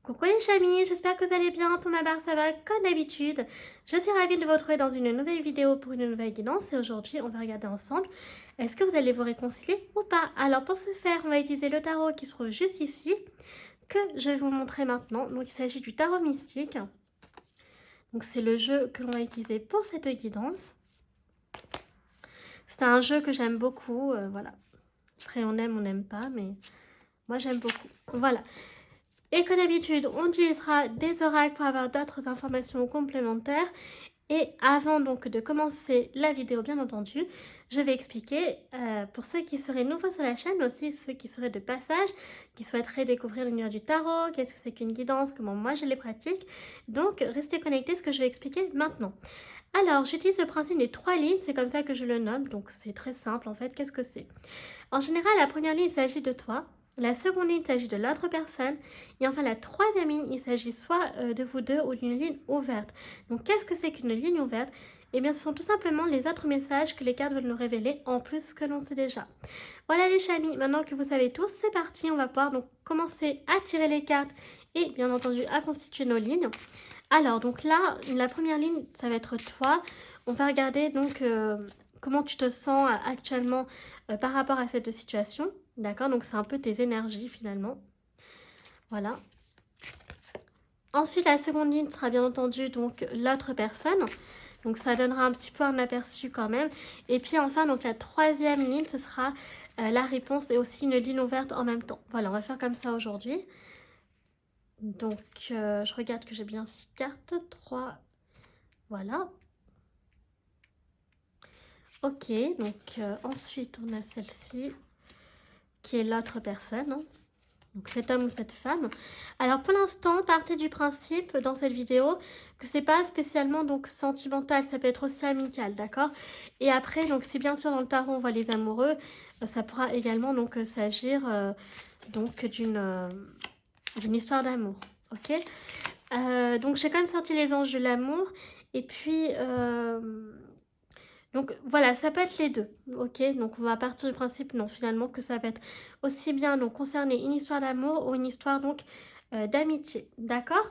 Coucou les amis, j'espère que vous allez bien. Pour ma part, ça va comme d'habitude. Je suis ravie de vous retrouver dans une nouvelle vidéo pour une nouvelle guidance. Et aujourd'hui, on va regarder ensemble, est-ce que vous allez vous réconcilier ou pas? Alors pour ce faire, on va utiliser le tarot qui se trouve juste ici, que je vais vous montrer maintenant. Donc il s'agit du tarot mystique. Donc c'est le jeu que l'on va utiliser pour cette guidance. C'est un jeu que j'aime beaucoup, voilà. Après on n'aime pas, mais moi j'aime beaucoup. Voilà. Et comme d'habitude, on utilisera des oracles pour avoir d'autres informations complémentaires. Et avant donc de commencer la vidéo, bien entendu, je vais expliquer pour ceux qui seraient nouveaux sur la chaîne, mais aussi ceux qui seraient de passage, qui souhaiteraient découvrir l'univers du tarot, qu'est-ce que c'est qu'une guidance, comment moi je les pratique. Donc restez connectés, ce que je vais expliquer maintenant. Alors, j'utilise le principe des 3 lignes, c'est comme ça que je le nomme, donc c'est très simple en fait. Qu'est-ce que c'est? En général, la première ligne, il s'agit de toi. La seconde ligne, il s'agit de l'autre personne. Et enfin, la troisième ligne, il s'agit soit de vous deux ou d'une ligne ouverte. Donc, qu'est-ce que c'est qu'une ligne ouverte? Eh bien, ce sont tout simplement les autres messages que les cartes veulent nous révéler, en plus de ce que l'on sait déjà. Voilà les chamis, maintenant que vous savez tout, c'est parti. On va pouvoir donc commencer à tirer les cartes et bien entendu à constituer nos lignes. Alors, donc là, la première ligne, ça va être toi. On va regarder donc comment tu te sens actuellement par rapport à cette situation. D'accord? Donc, c'est un peu tes énergies finalement. Voilà. Ensuite, la seconde ligne sera bien entendu donc l'autre personne. Donc, ça donnera un petit peu un aperçu quand même. Et puis enfin, donc la troisième ligne, ce sera la réponse et aussi une ligne ouverte en même temps. Voilà, on va faire comme ça aujourd'hui. Donc, je regarde que j'ai bien 6 cartes. 3, voilà. Ok, donc ensuite on a celle-ci qui est l'autre personne, hein. Donc cet homme ou cette femme. Alors pour l'instant, partez du principe dans cette vidéo que c'est pas spécialement donc sentimental, ça peut être aussi amical, d'accord? Et après, donc si bien sûr dans le tarot on voit les amoureux, ça pourra également donc s'agir donc d'une histoire d'amour, ok? Donc j'ai quand même sorti les anges de l'amour et puis donc voilà, ça peut être les deux, ok? Donc on va partir du principe, non, finalement, que ça peut être aussi bien donc concerner une histoire d'amour ou une histoire donc d'amitié, d'accord?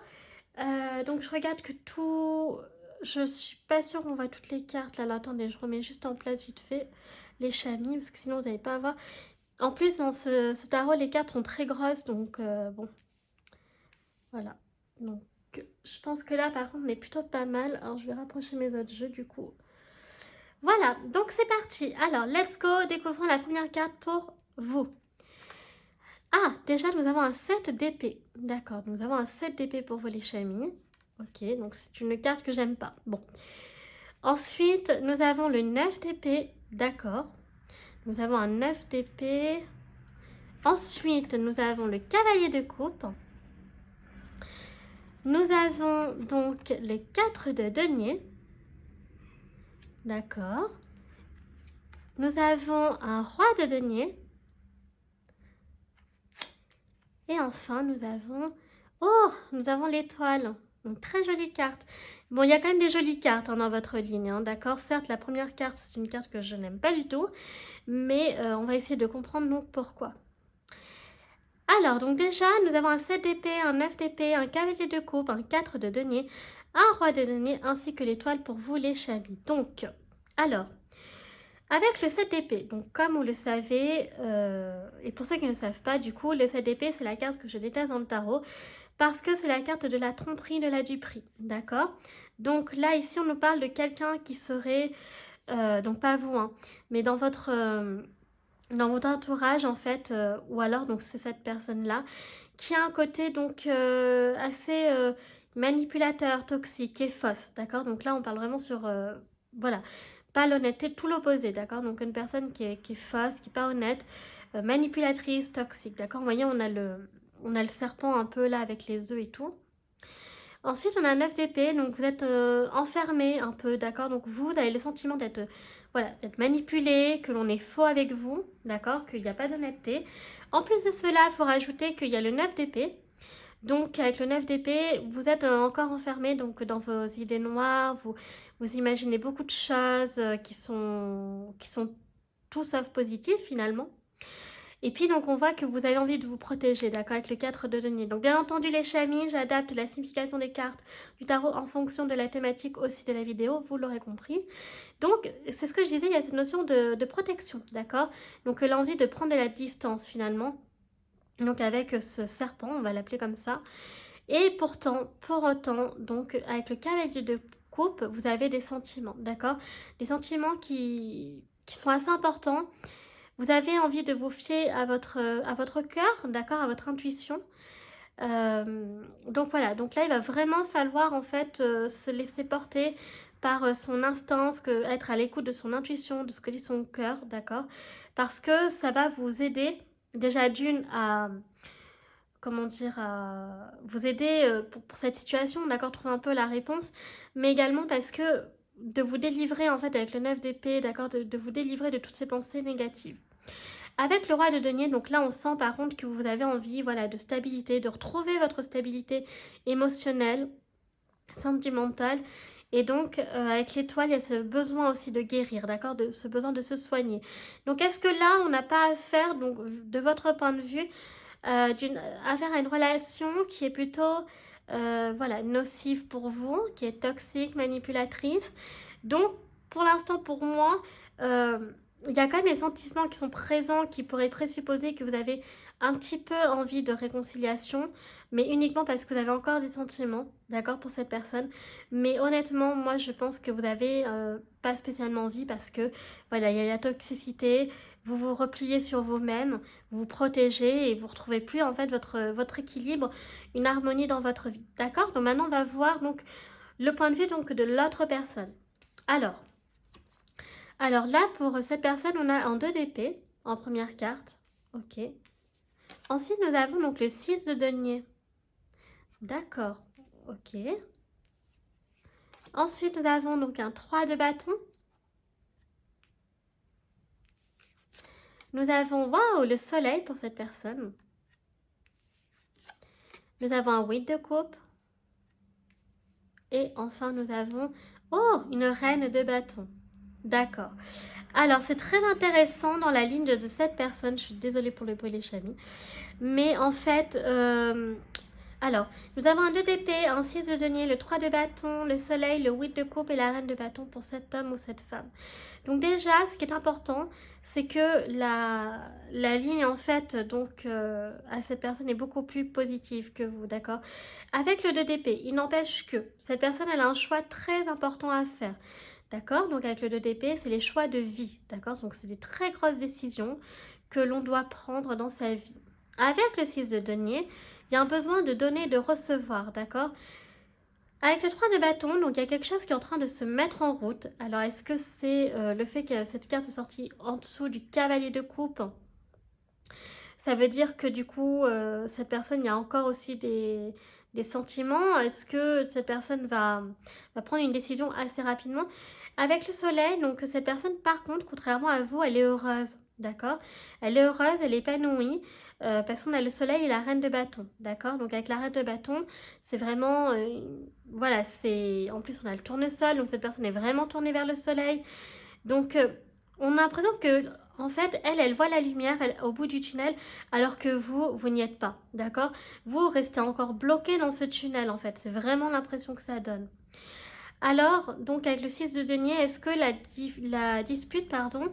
Donc je regarde que tout... Je suis pas sûre qu'on voit toutes les cartes là. Alors, attendez, je remets juste en place vite fait les chamis parce que sinon vous n'allez pas avoir... En plus, dans ce tarot, les cartes sont très grosses, donc bon, voilà. Donc je pense que là, par contre, on est plutôt pas mal. Alors je vais rapprocher mes autres jeux du coup. Voilà, donc c'est parti. Alors, let's go, découvrons la première carte pour vous. Ah, déjà, nous avons un 7 d'épée. D'accord, nous avons un 7 d'épée pour vous, les chamis. Ok, donc c'est une carte que j'aime pas. Bon. Ensuite, nous avons le 9 d'épée. D'accord. Nous avons un 9 d'épée. Ensuite, nous avons le cavalier de coupe. Nous avons donc les 4 de denier. D'accord. Nous avons un roi de denier. Et enfin, nous avons... Oh, nous avons l'étoile. Donc, très jolie carte. Bon, il y a quand même des jolies cartes hein, dans votre ligne, hein, d'accord? Certes, la première carte, c'est une carte que je n'aime pas du tout. Mais on va essayer de comprendre donc pourquoi. Alors, donc déjà, nous avons un 7 d'épée, un 9 d'épée, un cavalier de coupe, un 4 de denier, un roi de denier, ainsi que l'étoile pour vous, les chamis. Donc, alors... Avec le 7 d'épée, donc comme vous le savez, et pour ceux qui ne savent pas, du coup, le 7 d'épée, c'est la carte que je déteste dans le tarot, parce que c'est la carte de la tromperie, de la duperie, d'accord? Donc là, ici, on nous parle de quelqu'un qui serait, donc pas vous, hein, mais dans votre entourage, en fait, ou alors, donc c'est cette personne-là, qui a un côté, donc, assez manipulateur, toxique et fausse, d'accord? Donc là, on parle vraiment sur, voilà, pas l'honnêteté, tout l'opposé, d'accord? Donc une personne qui est fausse, qui n'est pas honnête, manipulatrice, toxique, d'accord? Vous voyez, on a le serpent un peu là avec les œufs et tout. Ensuite, on a 9 d'épée, donc vous êtes enfermé un peu, d'accord? Donc vous avez le sentiment d'être voilà, d'être manipulé, que l'on est faux avec vous, d'accord? Qu'il n'y a pas d'honnêteté. En plus de cela, il faut rajouter qu'il y a le 9 d'épée. Donc avec le 9 d'épée, vous êtes encore enfermé donc, dans vos idées noires, vous imaginez beaucoup de choses qui sont tout sauf positives finalement. Et puis, donc, on voit que vous avez envie de vous protéger, d'accord, avec le 4 de denier. Donc, bien entendu, les chamis, j'adapte la signification des cartes du tarot en fonction de la thématique aussi de la vidéo, vous l'aurez compris. Donc, c'est ce que je disais, il y a cette notion de protection, d'accord. Donc, l'envie de prendre de la distance, finalement. Donc, avec ce serpent, on va l'appeler comme ça. Et pourtant, pour autant, donc, avec le cavalier de coupe, vous avez des sentiments, d'accord. Des sentiments qui sont assez importants. Vous avez envie de vous fier à votre cœur, d'accord, à votre intuition. Donc voilà, donc là, il va vraiment falloir en fait se laisser porter par son instinct, être à l'écoute de son intuition, de ce que dit son cœur, d'accord. Parce que ça va vous aider déjà d'une à, comment dire, à vous aider pour cette situation, d'accord, trouver un peu la réponse, mais également parce que de vous délivrer en fait avec le 9 d'épée, d'accord, de vous délivrer de toutes ces pensées négatives. Avec le roi de denier, donc là on sent par contre que vous avez envie, voilà, de stabilité, de retrouver votre stabilité émotionnelle, sentimentale. Et donc avec l'étoile, il y a ce besoin aussi de guérir, d'accord, de ce besoin de se soigner. Donc est-ce que là on n'a pas affaire, donc de votre point de vue, affaire à une relation qui est plutôt voilà, nocive pour vous, qui est toxique, manipulatrice. Donc pour l'instant pour moi, il y a quand même les sentiments qui sont présents, qui pourraient présupposer que vous avez un petit peu envie de réconciliation, mais uniquement parce que vous avez encore des sentiments, d'accord, pour cette personne. Mais honnêtement, moi je pense que vous avez pas spécialement envie parce que voilà, il y a la toxicité, vous vous repliez sur vous-même, vous vous protégez et vous retrouvez plus en fait votre équilibre, une harmonie dans votre vie, d'accord. Donc maintenant on va voir donc le point de vue donc de l'autre personne. Alors là pour cette personne on a un 2 d'épée en première carte, ok. Ensuite nous avons donc le 6 de denier, d'accord, ok. Ensuite nous avons donc un 3 de bâton. Nous avons, waouh, le soleil pour cette personne. Nous avons un 8 de coupe. Et enfin, nous avons, oh, une reine de bâton. D'accord. Alors, c'est très intéressant dans la ligne de cette personne. Je suis désolée pour le bruit, les chamis. Mais en fait, alors, nous avons un 2 d'épée, un 6 de denier, le 3 de bâton, le soleil, le 8 de coupe et la reine de bâton pour cet homme ou cette femme. Donc déjà, ce qui est important, c'est que la ligne, en fait, donc, à cette personne est beaucoup plus positive que vous, d'accord. Avec le 2 d'épée, il n'empêche que cette personne, elle a un choix très important à faire, d'accord. Donc avec le 2 d'épée, c'est les choix de vie, d'accord. Donc c'est des très grosses décisions que l'on doit prendre dans sa vie. Avec le 6 de denier, il y a un besoin de donner et de recevoir, d'accord. Avec le 3 de bâton, donc il y a quelque chose qui est en train de se mettre en route. Alors est-ce que c'est le fait que cette carte est sortie en dessous du cavalier de coupe? Ça veut dire que du coup, cette personne, il y a encore aussi des sentiments. Est-ce que cette personne va prendre une décision assez rapidement? Avec le soleil, donc cette personne, par contre, contrairement à vous, elle est heureuse, d'accord. Elle est heureuse, elle est épanouie, parce qu'on a le soleil et la reine de bâton, d'accord. Donc avec la reine de bâton, c'est vraiment, voilà, c'est en plus on a le tournesol, donc cette personne est vraiment tournée vers le soleil. Donc on a l'impression que en fait, elle voit la lumière au bout du tunnel, alors que vous n'y êtes pas, d'accord. Vous restez encore bloqué dans ce tunnel, en fait. C'est vraiment l'impression que ça donne. Alors, donc avec le 6 de denier, est-ce que la dispute, pardon,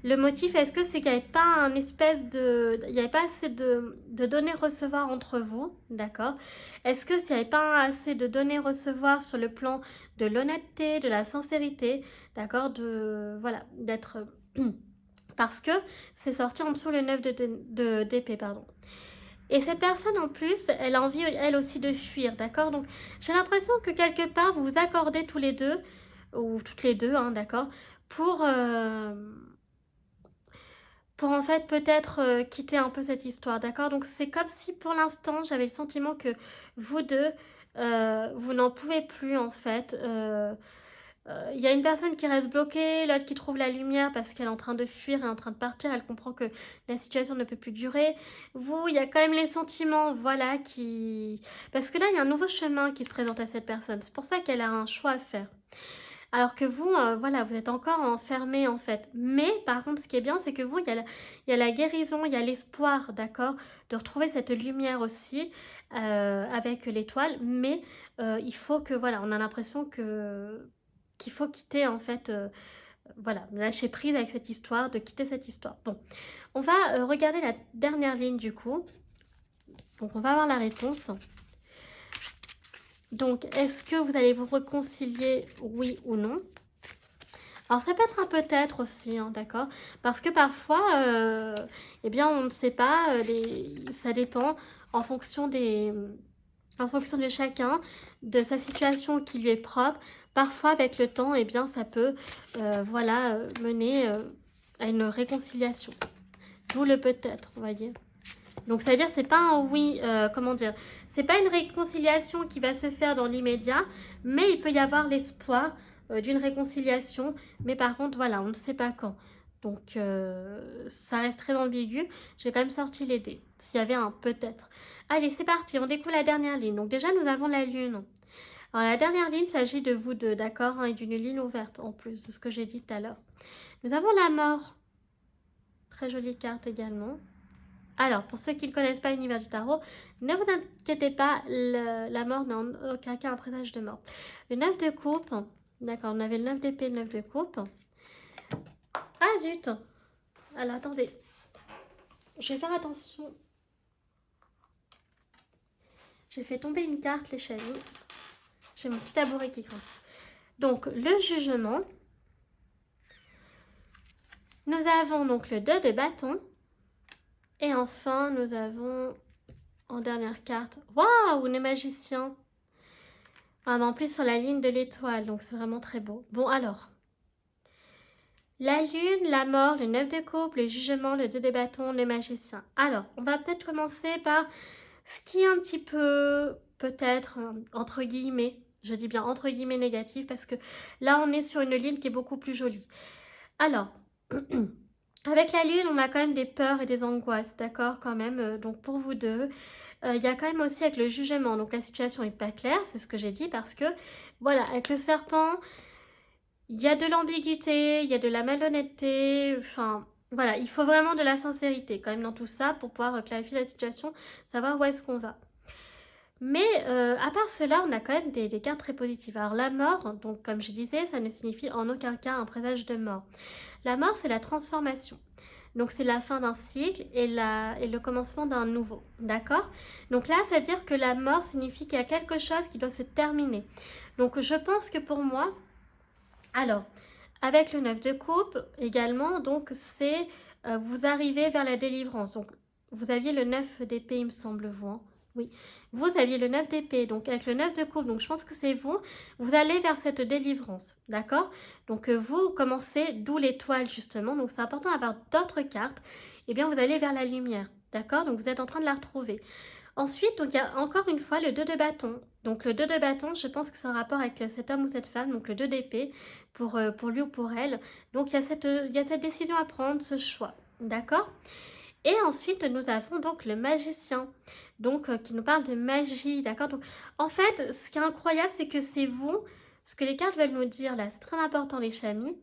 le motif, est-ce que c'est qu'il n'y avait pas un espèce de... Il n'y avait pas assez de donner-recevoir entre vous, d'accord. Est-ce que s'il n'y avait pas assez de donner-recevoir sur le plan de l'honnêteté, de la sincérité, d'accord, voilà, d'être... Parce que c'est sorti en dessous le 9 d'épée, pardon. Et cette personne, en plus, elle a envie, elle aussi, de fuir, d'accord. Donc, j'ai l'impression que quelque part, vous vous accordez tous les deux, ou toutes les deux, hein, d'accord, pour en fait peut-être quitter un peu cette histoire, d'accord. Donc c'est comme si pour l'instant j'avais le sentiment que vous deux, vous n'en pouvez plus en fait. Il y a une personne qui reste bloquée, l'autre qui trouve la lumière parce qu'elle est en train de fuir, elle est en train de partir, elle comprend que la situation ne peut plus durer. Vous, il y a quand même les sentiments, voilà, qui... Parce que là, il y a un nouveau chemin qui se présente à cette personne. C'est pour ça qu'elle a un choix à faire. Alors que vous, voilà, vous êtes encore enfermé en fait. Mais par contre, ce qui est bien, c'est que vous, il y a la guérison, il y a l'espoir, d'accord, de retrouver cette lumière aussi avec l'étoile. Mais il faut que, voilà, on a l'impression qu'il faut quitter en fait, voilà, lâcher prise avec cette histoire, de quitter cette histoire. Bon, on va regarder la dernière ligne du coup. Donc on va avoir la réponse. Donc, est-ce que vous allez vous réconcilier, oui ou non? Alors, ça peut être un peut-être aussi, hein, d'accord? Parce que parfois, eh bien, on ne sait pas, ça dépend en fonction en fonction de chacun, de sa situation qui lui est propre. Parfois, avec le temps, eh bien, ça peut, voilà, mener à une réconciliation. D'où le peut-être, vous voyez. Donc, ça veut dire, c'est pas un oui, comment dire, c'est pas une réconciliation qui va se faire dans l'immédiat, mais il peut y avoir l'espoir d'une réconciliation. Mais par contre, voilà, on ne sait pas quand. Donc, ça reste très ambigu. J'ai quand même sorti les dés, s'il y avait un peut-être. Allez, c'est parti, on découvre la dernière ligne. Donc, déjà, nous avons la lune. Alors, la dernière ligne s'agit de vous deux, d'accord, hein, et d'une ligne ouverte, en plus de ce que j'ai dit tout à l'heure. Nous avons la mort. Très jolie carte également. Alors, pour ceux qui ne connaissent pas l'univers du tarot, ne vous inquiétez pas, la mort n'a en aucun cas un présage de mort. Le 9 de coupe, d'accord, on avait le 9 d'épée, le 9 de coupe. Ah zut! Alors, attendez, je vais faire attention. J'ai fait tomber une carte, les chenilles. J'ai mon petit tabouret qui grince. Donc, le jugement. Nous avons donc le 2 de bâton. Et enfin, nous avons en dernière carte, waouh, le magicien. Ah, mais en plus sur la ligne de l'étoile, donc c'est vraiment très beau. Bon, alors, la lune, la mort, le 9 de coupe, le jugement, le 2 de bâton, le magicien. Alors, on va peut-être commencer par ce qui est un petit peu, peut-être, entre guillemets, je dis bien entre guillemets négatif, parce que là, on est sur une ligne qui est beaucoup plus jolie. Alors, avec la lune, on a quand même des peurs et des angoisses, d'accord, quand même. Donc, pour vous deux, il y a quand même aussi avec le jugement, donc la situation n'est pas claire, c'est ce que j'ai dit, parce que, voilà, avec le serpent, il y a de l'ambiguïté, il y a de la malhonnêteté, enfin, voilà, il faut vraiment de la sincérité quand même dans tout ça pour pouvoir clarifier la situation, savoir où est-ce qu'on va. Mais à part cela, on a quand même des cartes très positives. Alors la mort, donc comme je disais, ça ne signifie en aucun cas un présage de mort. La mort, c'est la transformation. Donc c'est la fin d'un cycle et le commencement d'un nouveau. D'accord? Donc là, c'est-à-dire que la mort signifie qu'il y a quelque chose qui doit se terminer. Donc je pense que pour moi, alors, avec le 9 de coupe également, donc c'est vous arrivez vers la délivrance. Donc vous aviez le 9 d'épée, il me semble, vous. Hein. Oui, vous aviez le 9 d'épée, donc avec le 9 de coupe, donc je pense que c'est vous. Vous allez vers cette délivrance, d'accord? Donc vous commencez, d'où l'étoile justement. Donc c'est important d'avoir d'autres cartes. Eh bien, vous allez vers la lumière, d'accord? Donc vous êtes en train de la retrouver. Ensuite, donc il y a encore une fois le 2 de bâton. Donc le 2 de bâton, je pense que c'est en rapport avec cet homme ou cette femme, donc le 2 d'épée, pour lui ou pour elle. Donc il y a cette décision à prendre, ce choix. D'accord? Et ensuite, nous avons donc le magicien, donc qui nous parle de magie. D'accord? Donc en fait, ce qui est incroyable, c'est que c'est vous, ce que les cartes veulent nous dire là, c'est très important les chamis,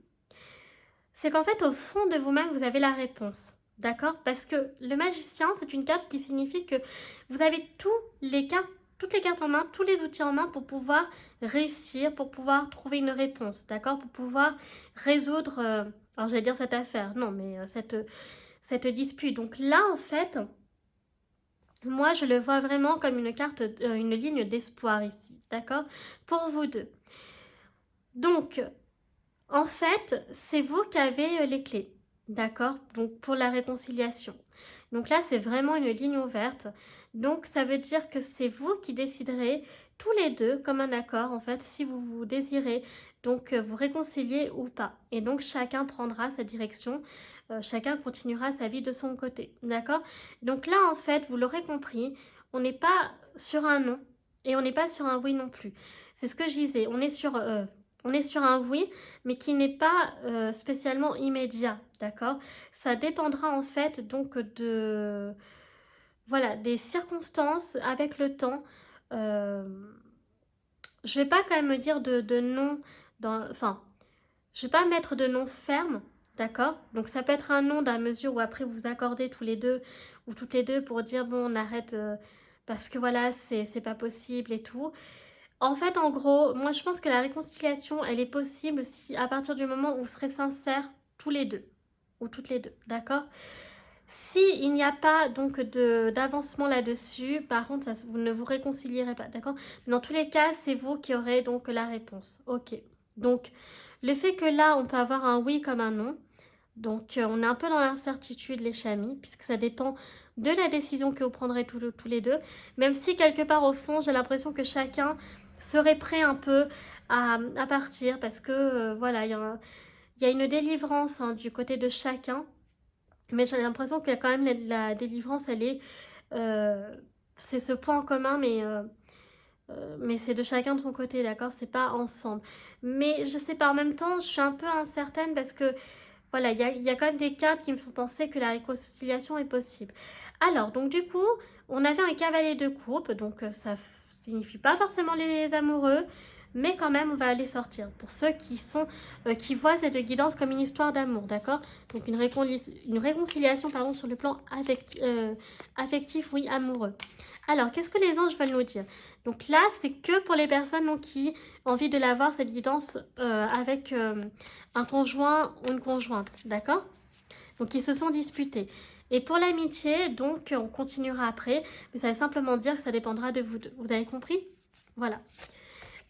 c'est qu'en fait, au fond de vous-même, vous avez la réponse. D'accord? Parce que le magicien, c'est une carte qui signifie que vous avez toutes les cartes en main, tous les outils en main pour pouvoir réussir, pour pouvoir trouver une réponse. D'accord? Pour pouvoir résoudre, alors j'allais dire cette affaire, non, mais cette dispute. Donc là, en fait, moi, je le vois vraiment comme une carte, une ligne d'espoir ici. D'accord? Pour vous deux. Donc, en fait, c'est vous qui avez les clés, d'accord? Donc pour la réconciliation. Donc là, c'est vraiment une ligne ouverte. Donc ça veut dire que c'est vous qui déciderez tous les deux comme un accord, en fait, si vous vous désirez donc vous réconcilier ou pas. Et donc chacun prendra sa direction, chacun continuera sa vie de son côté, d'accord? Donc là, en fait, vous l'aurez compris, on n'est pas sur un non et on n'est pas sur un oui non plus. C'est ce que je disais, on est sur un oui, mais qui n'est pas spécialement immédiat, d'accord? Ça dépendra en fait donc de, voilà, des circonstances avec le temps. Je vais pas quand même me dire de non Enfin, je ne vais pas mettre de nom ferme, d'accord? Donc ça peut être un nom dans la mesure où après vous vous accordez tous les deux ou toutes les deux pour dire bon on arrête parce que voilà c'est pas possible et tout. En fait en gros, moi je pense que la réconciliation elle est possible si à partir du moment où vous serez sincères tous les deux ou toutes les deux, d'accord? Si il n'y a pas donc d'avancement là-dessus, par contre, ça, vous ne vous réconcilierez pas, d'accord? Dans tous les cas, c'est vous qui aurez donc la réponse. Ok. Donc, le fait que là, on peut avoir un oui comme un non. Donc, on est un peu dans l'incertitude, les chamis, puisque ça dépend de la décision que vous prendrez tous les deux. Même si, quelque part, au fond, j'ai l'impression que chacun serait prêt un peu à partir, parce que, voilà, il y a une délivrance hein, du côté de chacun. Mais j'ai l'impression qu'il y a quand même la délivrance, elle est... euh, c'est ce point en commun, mais c'est de chacun de son côté, d'accord? C'est pas ensemble. Mais je sais pas, en même temps, je suis un peu incertaine parce que, voilà, il y a quand même des cartes qui me font penser que la réconciliation est possible. Alors, donc du coup, on avait un cavalier de coupe, donc ça signifie pas forcément les amoureux, mais quand même, on va aller sortir. Pour ceux qui voient cette guidance comme une histoire d'amour, d'accord? Donc une réconciliation, pardon, sur le plan affectif, oui, amoureux. Alors, qu'est-ce que les anges veulent nous dire? Donc là, c'est que pour les personnes donc, qui ont envie de l'avoir, cette guidance avec un conjoint ou une conjointe, d'accord? Donc ils se sont disputés. Et pour l'amitié, donc on continuera après, mais ça veut simplement dire que ça dépendra de vous deux. Vous avez compris? Voilà.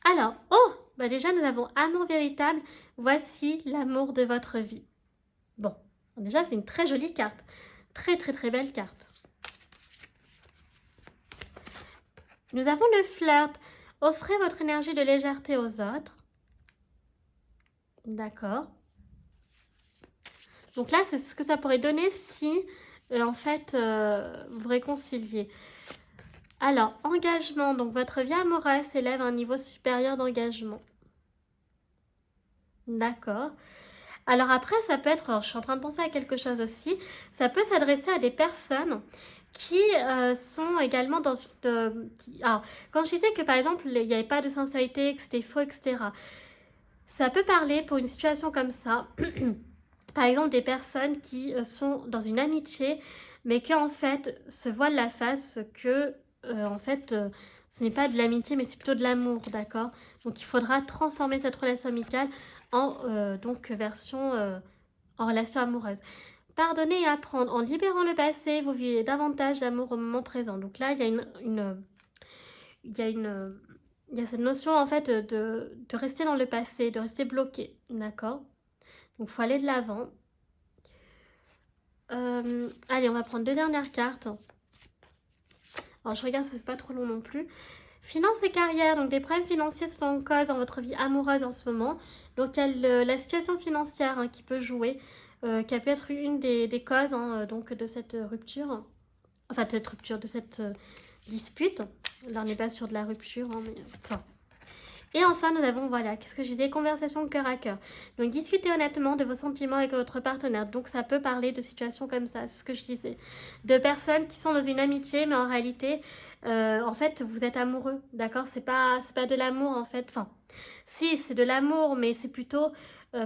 Alors, oh, bah déjà nous avons amour véritable, voici l'amour de votre vie. Bon, déjà c'est une très jolie carte, très très très belle carte. Nous avons le flirt, offrez votre énergie de légèreté aux autres. D'accord. Donc là, c'est ce que ça pourrait donner si, en fait, vous réconciliez. Alors, engagement. Donc, votre vie amoureuse s'élève à un niveau supérieur d'engagement. D'accord. Alors après, ça peut être, alors, je suis en train de penser à quelque chose aussi, ça peut s'adresser à des personnes qui sont également dans... alors, quand je disais que, par exemple, il n'y avait pas de sincérité, que c'était faux, etc., ça peut parler pour une situation comme ça... Par exemple, des personnes qui sont dans une amitié, mais qui en fait se voilent la face que, en fait, ce n'est pas de l'amitié, mais c'est plutôt de l'amour, d'accord? Donc, il faudra transformer cette relation amicale en donc version en relation amoureuse. Pardonner et apprendre. En libérant le passé, vous vivez davantage d'amour au moment présent. Donc là, il y a il y a cette notion en fait de rester dans le passé, de rester bloqué, d'accord? Donc, il faut aller de l'avant. Allez, on va prendre deux dernières cartes. Alors, je regarde, ça c'est pas trop long non plus. Finances et carrière, donc des problèmes financiers sont en cause dans votre vie amoureuse en ce moment. Donc, il y a la situation financière hein, qui peut jouer, qui a pu être une des causes hein, donc, de cette rupture. Enfin, de cette rupture, de cette dispute. Là, on n'est pas sur de la rupture, hein, mais enfin... Et enfin, nous avons, voilà, qu'est-ce que je disais, conversation cœur à cœur. Donc, discutez honnêtement de vos sentiments avec votre partenaire. Donc, ça peut parler de situations comme ça, c'est ce que je disais. De personnes qui sont dans une amitié, mais en réalité, en fait, vous êtes amoureux, d'accord? C'est pas de l'amour, en fait. Enfin, si, c'est de l'amour, mais c'est plutôt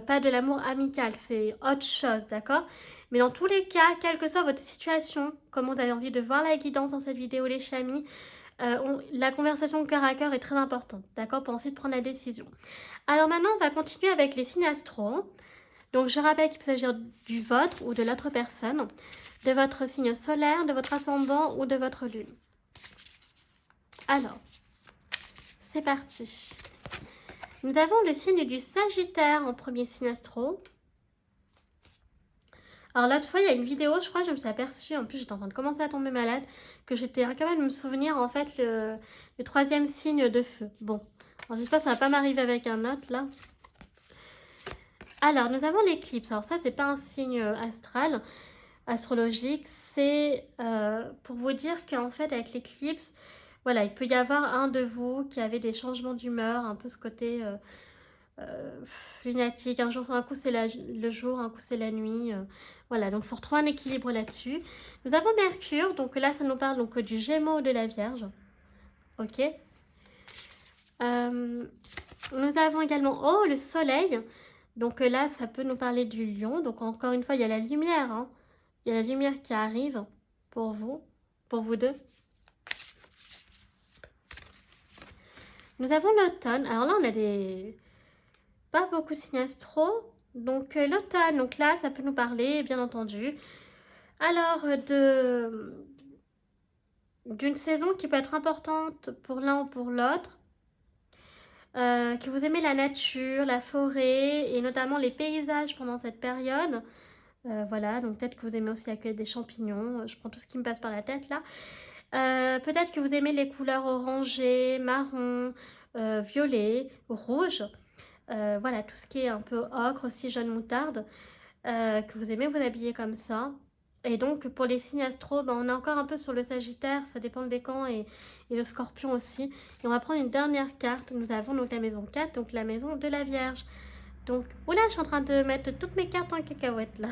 pas de l'amour amical. C'est autre chose, d'accord? Mais dans tous les cas, quelle que soit votre situation, comme vous avez envie de voir la guidance dans cette vidéo, les chamis, la conversation cœur à cœur est très importante, d'accord, pour ensuite prendre la décision. Alors maintenant, on va continuer avec les signes astro. Donc je rappelle qu'il peut s'agir du vôtre ou de l'autre personne, de votre signe solaire, de votre ascendant ou de votre lune. Alors, c'est parti. Nous avons le signe du Sagittaire en premier signe astro. Alors l'autre fois, il y a une vidéo, je crois, je me suis aperçue, en plus j'étais en train de commencer à tomber malade, que j'étais incapable de me souvenir en fait le troisième signe de feu. Bon, j'espère que ça va pas m'arriver avec un autre là. Alors, nous avons l'éclipse. Alors ça, c'est pas un signe astral, astrologique, c'est pour vous dire qu'en fait, avec l'éclipse, voilà, il peut y avoir un de vous qui avait des changements d'humeur, un peu ce côté... lunatique, un coup c'est le jour, un coup c'est la nuit, voilà, donc il faut retrouver un équilibre là-dessus. Nous avons Mercure, donc là ça nous parle donc du Gémeaux ou de la Vierge, ok. Nous avons également, oh, le soleil. Donc là, ça peut nous parler du lion. Donc encore une fois, il y a la lumière. Hein. Il y a la lumière qui arrive pour vous deux. Nous avons l'automne. Alors là, on a pas beaucoup de signes astro. Donc l'automne, donc là, ça peut nous parler, bien entendu. Alors, d'une saison qui peut être importante pour l'un ou pour l'autre. Que vous aimez la nature, la forêt et notamment les paysages pendant cette période. Voilà, donc peut-être que vous aimez aussi accueillir des champignons. Je prends tout ce qui me passe par la tête là. Peut-être que vous aimez les couleurs orangées, marron, violet, rouge. Voilà, tout ce qui est un peu ocre aussi, jaune moutarde. Que vous aimez vous habiller comme ça. Et donc pour les signes astro, ben, on est encore un peu sur le Sagittaire, ça dépend des camps et le Scorpion aussi. Et on va prendre une dernière carte. Nous avons donc la maison 4, donc la maison de la Vierge. Donc, oula, je suis en train de mettre toutes mes cartes en cacahuète là.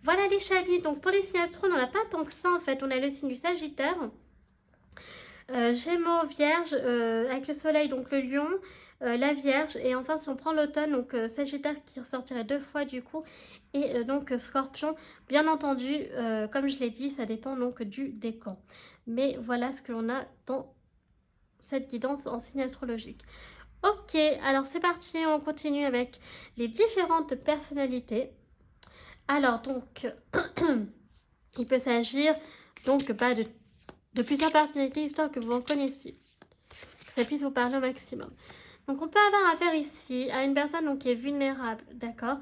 Voilà les chavis. Donc pour les signes astro, on n'en a pas tant que ça en fait. On a le signe du Sagittaire. Gémeaux, Vierge, avec le soleil, donc le lion, la Vierge, et enfin si on prend l'automne, donc Sagittaire qui ressortirait 2 fois du coup, et donc Scorpion, bien entendu, comme je l'ai dit, ça dépend donc du décan. Mais voilà ce que l'on a dans cette guidance en signe astrologique. Ok, alors c'est parti, on continue avec les différentes personnalités. Alors donc, il peut s'agir donc de plusieurs personnalités, histoire que vous en connaissiez, que ça puisse vous parler au maximum. Donc on peut avoir affaire ici à une personne donc, qui est vulnérable, d'accord.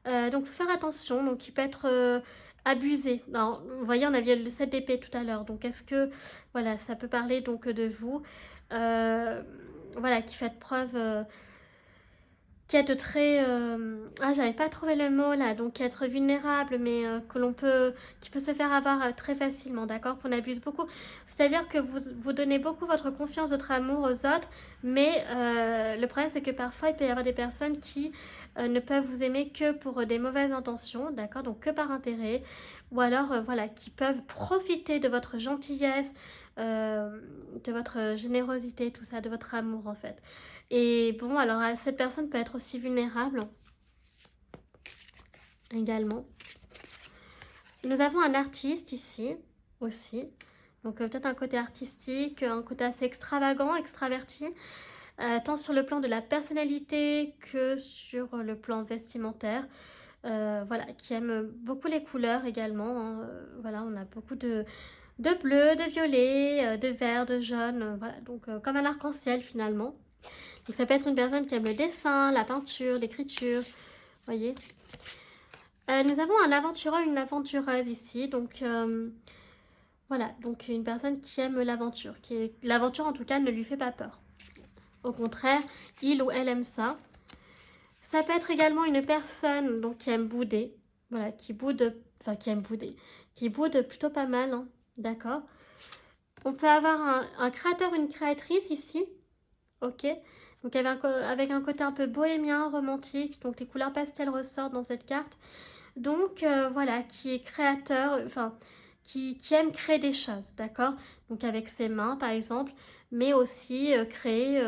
Donc il faut faire attention, donc il peut être abusé. Alors, vous voyez, on avait le 7 d'épée tout à l'heure, donc est-ce que, voilà, ça peut parler donc de vous, voilà, qui faites preuve... qui est très... j'avais pas trouvé le mot là, donc être vulnérable, mais qui peut se faire avoir très facilement, d'accord, qu'on abuse beaucoup. C'est-à-dire que vous donnez beaucoup votre confiance, votre amour aux autres, mais le problème c'est que parfois il peut y avoir des personnes qui ne peuvent vous aimer que pour des mauvaises intentions, d'accord, donc que par intérêt, ou alors voilà, qui peuvent profiter de votre gentillesse, de votre générosité, tout ça, de votre amour en fait. Et bon, alors cette personne peut être aussi vulnérable également. Nous avons un artiste ici aussi. Donc peut-être un côté artistique, un côté assez extravagant, extraverti, tant sur le plan de la personnalité que sur le plan vestimentaire. Voilà, qui aime beaucoup les couleurs également. Hein. Voilà, on a beaucoup de bleu, de violet, de vert, de jaune. Voilà, donc comme un arc-en-ciel finalement. Donc ça peut être une personne qui aime le dessin, la peinture, l'écriture, voyez. Nous avons un aventureux, une aventureuse ici, donc voilà, donc une personne qui aime l'aventure, l'aventure en tout cas ne lui fait pas peur. Au contraire, il ou elle aime ça. Ça peut être également une personne donc qui aime bouder, voilà, qui aime bouder, qui boude plutôt pas mal, hein, d'accord. On peut avoir un créateur, une créatrice ici, ok. Donc avec un côté un peu bohémien, romantique, donc les couleurs pastel ressortent dans cette carte. Donc voilà, qui est créateur, enfin qui aime créer des choses, d'accord. Donc avec ses mains par exemple, mais aussi créer,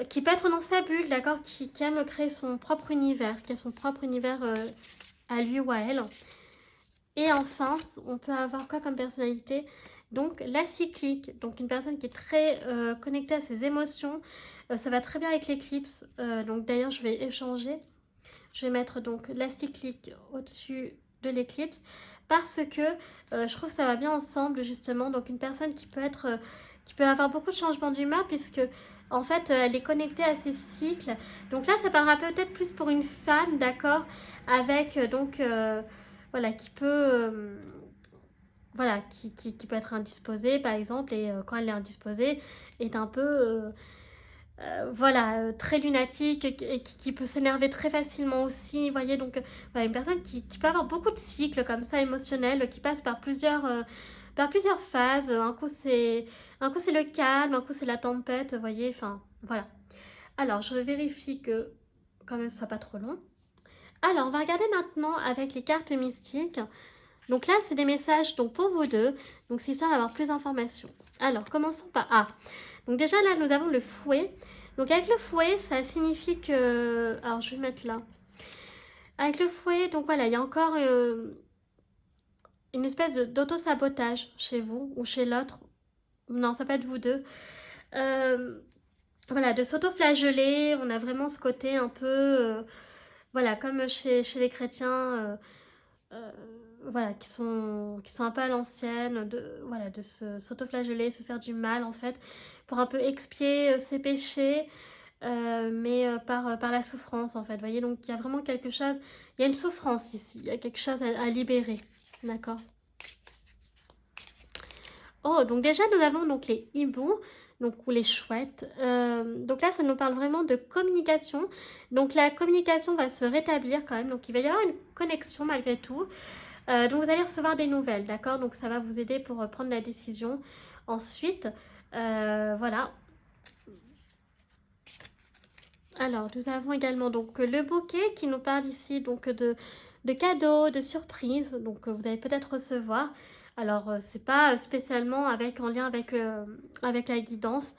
qui peut être dans sa bulle, d'accord, qui aime créer son propre univers, qui a son propre univers à lui ou à elle. Et enfin, on peut avoir quoi comme personnalité? Donc la cyclique, donc une personne qui est très connectée à ses émotions. Ça va très bien avec l'éclipse. Donc d'ailleurs, je vais échanger. Je vais mettre donc la cyclique au-dessus de l'éclipse parce que je trouve que ça va bien ensemble justement. Donc une personne qui peut avoir beaucoup de changements d'humeur puisque en fait elle est connectée à ses cycles. Donc là, ça parlera peut-être plus pour une femme, d'accord, avec donc voilà, voilà, qui peut être indisposée par exemple, et quand elle est indisposée, est un peu voilà, très lunatique et qui peut s'énerver très facilement aussi, vous voyez, donc voilà, une personne qui peut avoir beaucoup de cycles comme ça émotionnels, qui passe par plusieurs phases. Un coup c'est le calme, un coup c'est la tempête, vous voyez, enfin voilà. Alors je vérifie que quand même ce soit pas trop long. Alors on va regarder maintenant avec les cartes mystiques. Donc là, c'est des messages donc pour vous deux. Donc c'est histoire d'avoir plus d'informations. Alors, commençons par A. Donc déjà, là, nous avons le fouet. Donc avec le fouet, ça signifie que... Alors, je vais mettre là. Avec le fouet, donc voilà, il y a encore une espèce d'auto-sabotage chez vous ou chez l'autre. Non, ça peut être vous deux. Euh, voilà, de s'auto-flageller. On a vraiment ce côté un peu... voilà, comme chez les chrétiens... euh, voilà, qui sont un peu à l'ancienne, voilà, de s'auto-flageller, se faire du mal en fait, pour un peu expier ses péchés, mais par la souffrance en fait. Vous voyez, donc il y a vraiment quelque chose, il y a une souffrance ici, il y a quelque chose à libérer, d'accord. Oh, donc déjà nous avons donc les hiboux, donc ou les chouettes. Donc là, ça nous parle vraiment de communication. Donc la communication va se rétablir quand même, donc il va y avoir une connexion malgré tout. Donc vous allez recevoir des nouvelles, d'accord. Donc ça va vous aider pour prendre la décision. Ensuite, voilà. Alors nous avons également donc le bouquet qui nous parle ici donc de cadeaux, de surprises. Donc vous allez peut-être recevoir. Alors c'est pas spécialement en lien avec la guidance.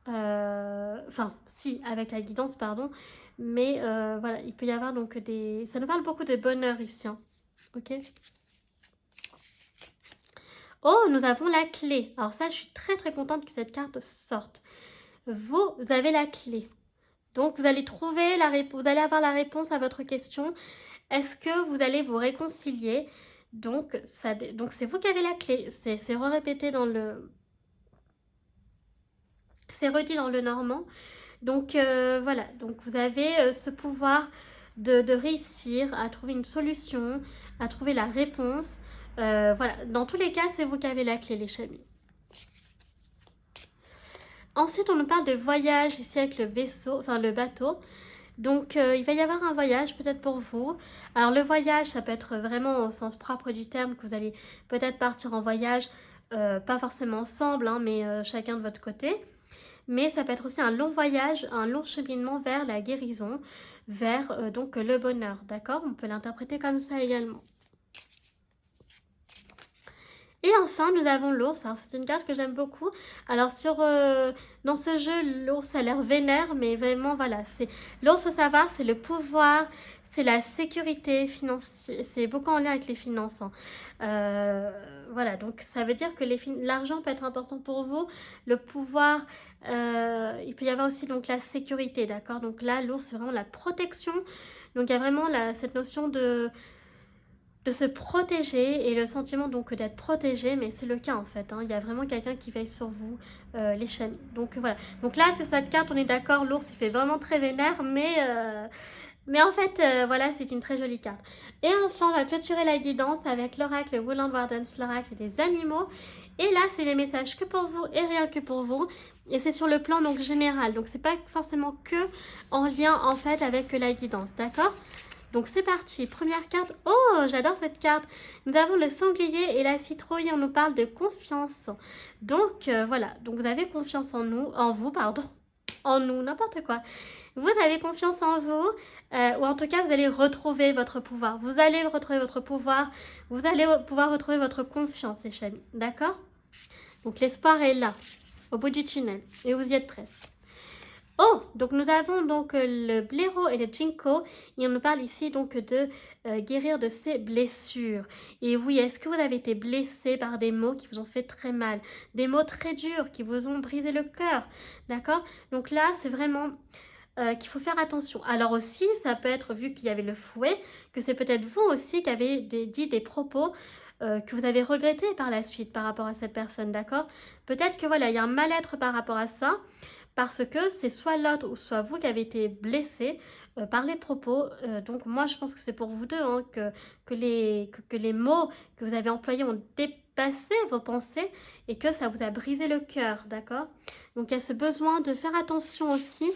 Enfin si, avec la guidance, pardon. Mais voilà, il peut y avoir donc des... Ça nous parle beaucoup de bonheur ici, hein. Ok. Oh, nous avons la clé. Alors ça, je suis très très contente que cette carte sorte. Vous avez la clé. Donc vous allez trouver la réponse, vous allez avoir la réponse à votre question. Est-ce que vous allez vous réconcilier? Donc c'est vous qui avez la clé. C'est répété dans le... C'est redit dans le normand. Donc voilà, donc vous avez ce pouvoir de réussir à trouver une solution, à trouver la réponse. Voilà, dans tous les cas, c'est vous qui avez la clé, les chamis. Ensuite, on nous parle de voyage ici avec le vaisseau, enfin le bateau. Donc, il va y avoir un voyage peut-être pour vous. Alors, le voyage, ça peut être vraiment au sens propre du terme, que vous allez peut-être partir en voyage, pas forcément ensemble, hein, mais chacun de votre côté. Mais ça peut être aussi un long voyage, un long cheminement vers la guérison, vers donc le bonheur, d'accord? On peut l'interpréter comme ça également. Et enfin, nous avons l'ours. C'est une carte que j'aime beaucoup. Alors, dans ce jeu, l'ours a l'air vénère, mais vraiment, voilà. L'ours, faut savoir, c'est le pouvoir, c'est la sécurité financière. C'est beaucoup en lien avec les finances, hein. Voilà, donc ça veut dire que l'argent peut être important pour vous. Le pouvoir, il peut y avoir aussi donc la sécurité, d'accord? Donc là, l'ours, c'est vraiment la protection. Donc il y a vraiment cette notion de se protéger et le sentiment donc d'être protégé, mais c'est le cas en fait, hein. Il y a vraiment quelqu'un qui veille sur vous, les chamis. Donc voilà, donc là sur cette carte on est d'accord, l'ours il fait vraiment très vénère, mais en fait voilà, c'est une très jolie carte. Et enfin on va clôturer la guidance avec l'oracle Woodland Wardens, l'oracle des animaux. Et là c'est les messages que pour vous et rien que pour vous. Et c'est sur le plan donc général, donc c'est pas forcément que en lien en fait avec la guidance, d'accord? Donc c'est parti, première carte. Oh, j'adore cette carte. Nous avons le sanglier et la citrouille, on nous parle de confiance. Donc voilà, donc vous avez confiance en vous, pardon. En nous, n'importe quoi. Vous avez confiance en vous, ou en tout cas vous allez retrouver votre pouvoir. Vous allez retrouver votre pouvoir, vous allez pouvoir retrouver votre confiance, les chamis. D'accord? Donc l'espoir est là, au bout du tunnel, et vous y êtes presque. Oh, donc nous avons donc le blaireau et le ginkgo, et on nous parle ici donc de guérir de ses blessures. Et oui, est-ce que vous avez été blessé par des mots qui vous ont fait très mal, des mots très durs qui vous ont brisé le cœur, d'accord? Donc là, c'est vraiment qu'il faut faire attention. Alors aussi, ça peut être, vu qu'il y avait le fouet, que c'est peut-être vous aussi qui avez dit des propos que vous avez regrettés par la suite par rapport à cette personne, d'accord? Peut-être que voilà, il y a un mal-être par rapport à ça, parce que c'est soit l'autre ou soit vous qui avez été blessé par les propos. Donc moi, je pense que c'est pour vous deux, hein, que les mots que vous avez employés ont dépassé vos pensées et que ça vous a brisé le cœur, d'accord? Donc il y a ce besoin de faire attention aussi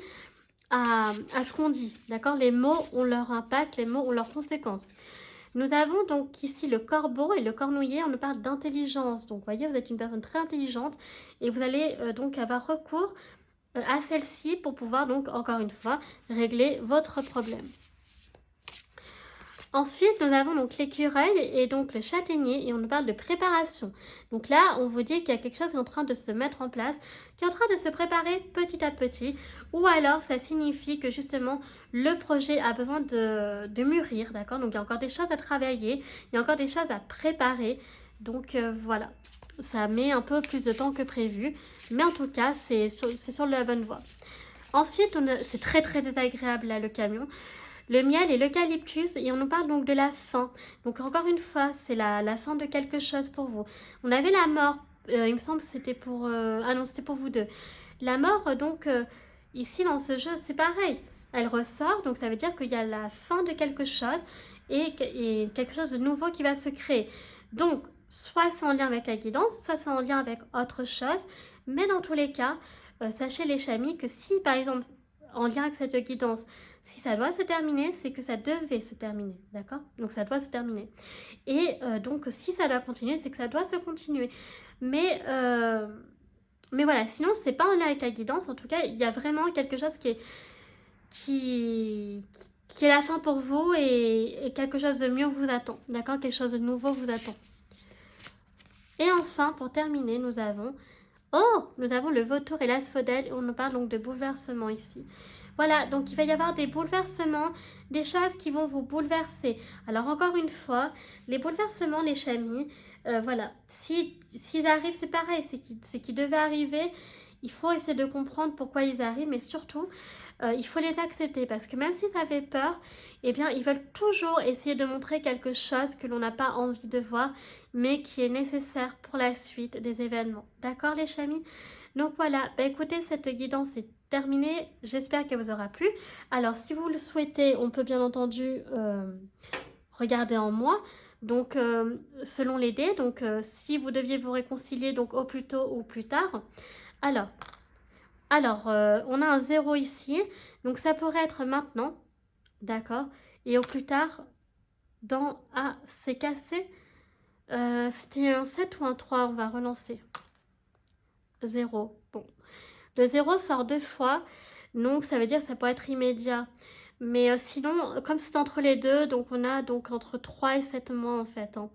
à ce qu'on dit, d'accord? Les mots ont leur impact, les mots ont leurs conséquences. Nous avons donc ici le corbeau et le cornouiller, on nous parle d'intelligence. Donc vous voyez, vous êtes une personne très intelligente et vous allez donc avoir recours à celle-ci pour pouvoir donc encore une fois régler votre problème. Ensuite, nous avons donc l'écureuil et donc le châtaignier et on nous parle de préparation. Donc là, on vous dit qu'il y a quelque chose qui est en train de se mettre en place, qui est en train de se préparer petit à petit, ou alors ça signifie que justement le projet a besoin de mûrir, d'accord? Donc il y a encore des choses à travailler, il y a encore des choses à préparer. Donc voilà, ça met un peu plus de temps que prévu, mais en tout cas, c'est sur la bonne voie. Ensuite, c'est très très désagréable là, le camion. Le miel et l'eucalyptus, et on nous parle donc de la fin. Donc encore une fois, c'est la fin de quelque chose pour vous. On avait la mort, il me semble que c'était pour... ah non, c'était pour vous deux. La mort, donc, ici dans ce jeu, c'est pareil. Elle ressort, donc ça veut dire qu'il y a la fin de quelque chose et quelque chose de nouveau qui va se créer. Donc, soit c'est en lien avec la guidance, soit c'est en lien avec autre chose. Mais dans tous les cas, sachez les chamis que si, par exemple, en lien avec cette guidance, si ça doit se terminer, c'est que ça devait se terminer, d'accord? Donc ça doit se terminer. Et donc si ça doit continuer, c'est que ça doit se continuer. Mais voilà, sinon c'est pas en lien avec la guidance. En tout cas, il y a vraiment quelque chose qui est la fin pour vous et quelque chose de mieux vous attend, d'accord? Quelque chose de nouveau vous attend. Et enfin, pour terminer, nous avons le vautour et l'asphodèle. On nous parle donc de bouleversement ici. Voilà, donc il va y avoir des bouleversements, des choses qui vont vous bouleverser. Alors encore une fois, les bouleversements, les chamis, voilà, s'ils arrivent, c'est pareil, c'est qu'ils devaient arriver. Il faut essayer de comprendre pourquoi ils arrivent, mais surtout, il faut les accepter parce que même si ça fait peur, eh bien, ils veulent toujours essayer de montrer quelque chose que l'on n'a pas envie de voir, mais qui est nécessaire pour la suite des événements. D'accord, les chamis? Donc voilà, bah, écoutez, cette guidance est terminée. J'espère qu'elle vous aura plu. Alors, si vous le souhaitez, on peut bien entendu regarder en moi. Donc, selon les dés, donc si vous deviez vous réconcilier donc au plus tôt ou plus tard. Alors, on a un 0 ici, donc ça pourrait être maintenant, d'accord? Et au plus tard, dans... Ah, c'est cassé. C'était un 7 ou un 3, on va relancer. 0, bon. Le 0 sort 2 fois, donc ça veut dire que ça peut être immédiat. Mais sinon, comme c'est entre les deux, donc on a donc entre 3 et 7 mois en fait. Hein.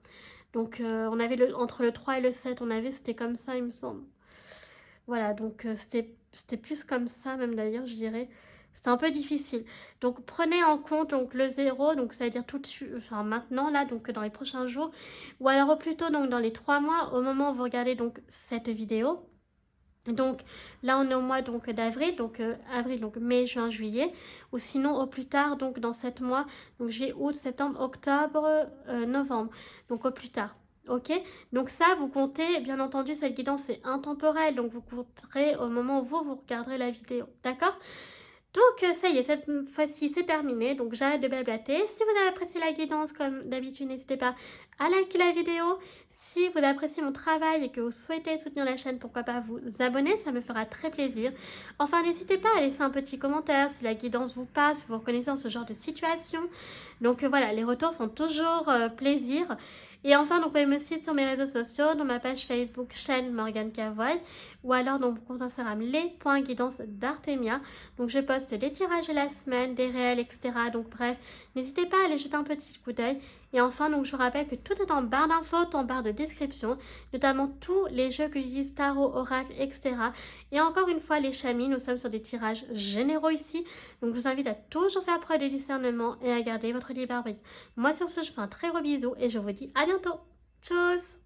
Donc on avait entre le 3 et le 7, c'était comme ça il me semble. Voilà, donc c'était plus comme ça même d'ailleurs, je dirais. C'était un peu difficile. Donc prenez en compte donc le 0, donc ça veut dire tout de suite, enfin maintenant là, donc dans les prochains jours, ou alors au plus tôt donc dans les 3 mois, au moment où vous regardez donc cette vidéo. Donc là on est au mois donc d'avril, donc avril, donc mai, juin, juillet, ou sinon au plus tard donc dans 7 mois, donc juillet, août, septembre, octobre, novembre, donc au plus tard. Ok, donc ça vous comptez, bien entendu cette guidance est intemporelle, donc vous compterez au moment où vous regarderez la vidéo, d'accord? Donc ça y est, cette fois-ci c'est terminé, donc j'arrête de blablater. Si vous avez apprécié la guidance comme d'habitude, n'hésitez pas à liker la vidéo. Si vous appréciez mon travail et que vous souhaitez soutenir la chaîne, pourquoi pas vous abonner, ça me fera très plaisir. Enfin, n'hésitez pas à laisser un petit commentaire si la guidance vous passe, si vous reconnaissez dans ce genre de situation. Donc voilà, les retours font toujours plaisir. Et enfin, donc, vous pouvez me suivre sur mes réseaux sociaux, dans ma page Facebook, chaîne Morgane Cavoy, ou alors dans mon compte Instagram, les.guidance d'Artemia. Donc je poste les tirages de la semaine, des réels, etc. Donc bref, n'hésitez pas à aller jeter un petit coup d'œil. Et enfin, donc je vous rappelle que tout est en barre d'infos, en barre de description, notamment tous les jeux que j'utilise, tarot, oracle, etc. Et encore une fois, les chamis, nous sommes sur des tirages généraux ici. Donc je vous invite à toujours faire preuve de discernement et à garder votre libre arbitre. Moi sur ce, je vous fais un très gros bisou et je vous dis à bientôt. Tchuss!